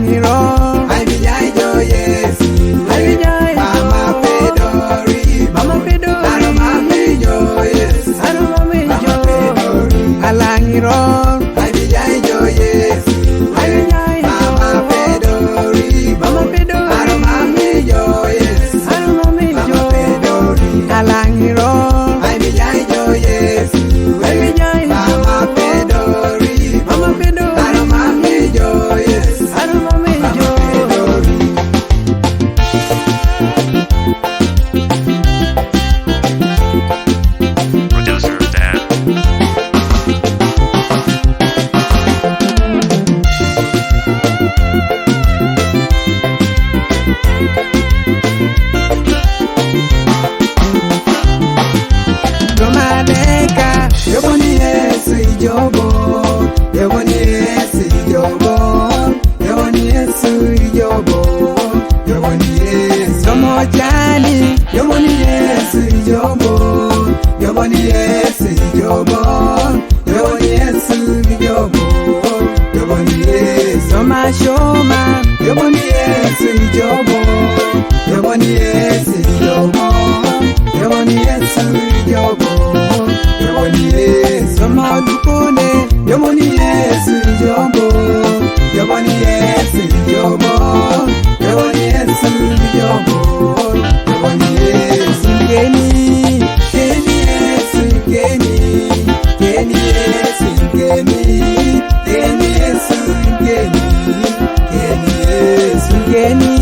Alangiro, Ijaijo Yesu, Ijaijo, Mama Pedori, Mama Pedori, Aromamijo Yesu, Aromamijo, Alangiro, Ijaijo Yesu, Ijaijo, Mama Pedori, Mama Pedori, Aromamijo Yesu, Aromamijo, Alangiro, Ijaijo Yesu, Ijaijo, Mama Pedori, Mama Pedori, Aromamijo Yesu, Aromamijo. Producer Dan. Domadeka, Yoboni Yesu Ijobo, Yoboni Yesu Ijobo, Yoboni Yesu Ijobo, Yoboni Yesu Somojali, Yoboni Yesu Ijobo, Yoboni Yesu Ijobo, Yoboni Yesu Ijobo, Yoboni Yesu Somashoma, Yoboni Yesu Ijobo, Yoboni Yesu Ijobo, Yoboni Yesu Ijobo, Yoboni Yesu Somodukune, Yoboni Yesu Ijobo, Yoboni Yesu Ijobo, Yoboni Yesu Ijobo, Yoboni Yesu Geni, Keni Yesu Keni, Keni Yesu Keni, Keni Yesu Keni, Keni Yesu Geni,